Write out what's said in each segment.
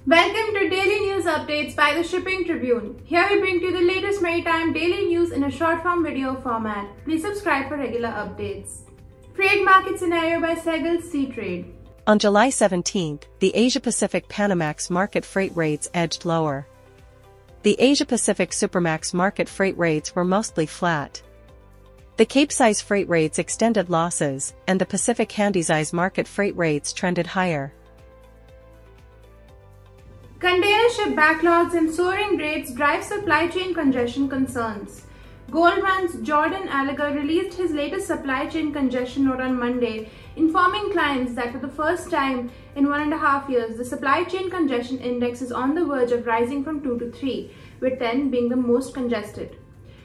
Welcome to Daily News Updates by the Shipping Tribune. Here we bring to you the latest maritime daily news in a short-form video format. Please subscribe for regular updates. Freight market scenario by Saigal Seatrade. On July 17, the Asia-Pacific Panamax market freight rates edged lower. The Asia-Pacific Supramax market freight rates were mostly flat. The Capesize freight rates extended losses, and the Pacific Handysize market freight rates trended higher. Container ship backlogs and soaring rates drive supply chain congestion concerns. Goldman's Jordan Gallagher released his latest supply chain congestion note on Monday, informing clients that for the first time in 1.5 years, the supply chain congestion index is on the verge of rising from 2 to 3, with 10 being the most congested.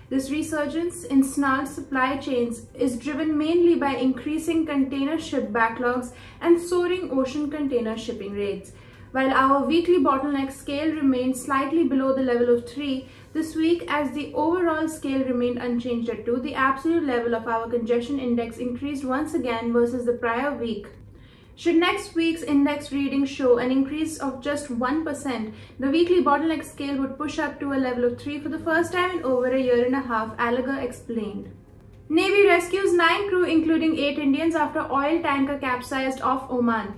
This resurgence in snarled supply chains is driven mainly by increasing container ship backlogs and soaring ocean container shipping rates. While our weekly bottleneck scale remained slightly below the level of 3, this week as the overall scale remained unchanged at 2, the absolute level of our congestion index increased once again versus the prior week. Should next week's index reading show an increase of just 1%, the weekly bottleneck scale would push up to a level of 3 for the first time in over a year and a half, Gallagher explained. Navy rescues 9 crew including 8 Indians after oil tanker capsized off Oman.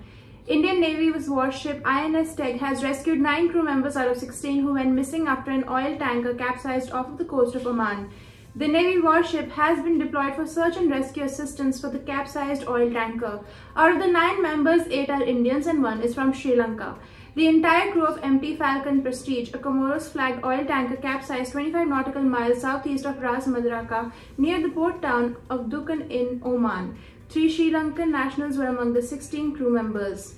Indian Navy's warship INS Teg has rescued 9 crew members out of 16 who went missing after an oil tanker capsized off of the coast of Oman. The Navy warship has been deployed for search and rescue assistance for the capsized oil tanker. Out of the 9 members, 8 are Indians and 1 is from Sri Lanka. The entire crew of MT Falcon Prestige, a Comoros-flagged oil tanker, capsized 25 nautical miles southeast of Ras Madaraka near the port town of Dukan in Oman. 3 Sri Lankan nationals were among the 16 crew members.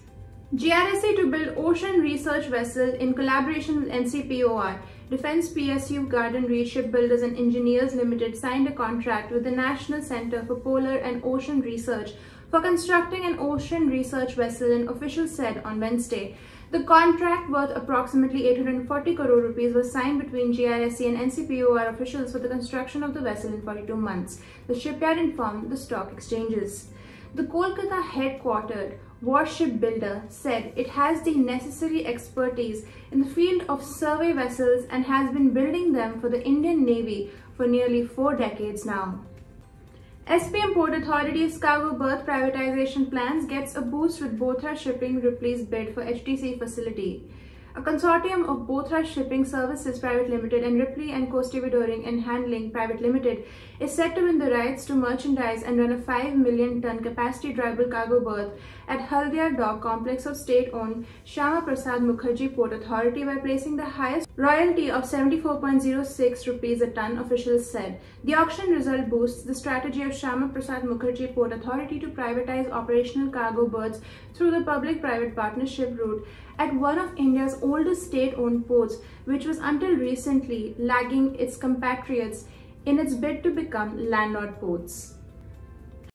GRSA to build ocean research vessel in collaboration with NCPOR. Defense PSU Garden Reed Shipbuilders and Engineers Limited signed a contract with the National Center for Polar and Ocean Research for constructing an ocean research vessel, an official said on Wednesday. The contract, worth approximately 840 crore rupees, was signed between GRSA and NCPOR officials for the construction of the vessel in 42 months, the shipyard informed the stock exchanges. The Kolkata headquartered warship builder said it has the necessary expertise in the field of survey vessels and has been building them for the Indian Navy for nearly 4 decades now. SPM Port Authority's cargo berth privatization plans gets a boost with Bothra Shipping Ripley's bid for HTC facility. A consortium of Bothra Shipping Services Private Limited and Ripley and Co-Stevedoring and Handling Private Limited is set to win the rights to merchandise and run a 5 million ton capacity dry bulk cargo berth at Haldia Dock Complex of state-owned Shyama Prasad Mukherjee Port Authority by placing the highest royalty of 74.06 rupees a ton, officials said. The auction result boosts the strategy of Shyama Prasad Mukherjee Port Authority to privatize operational cargo berths through the public-private partnership route at one of India's oldest state-owned ports, which was until recently lagging its compatriots in its bid to become landlord ports.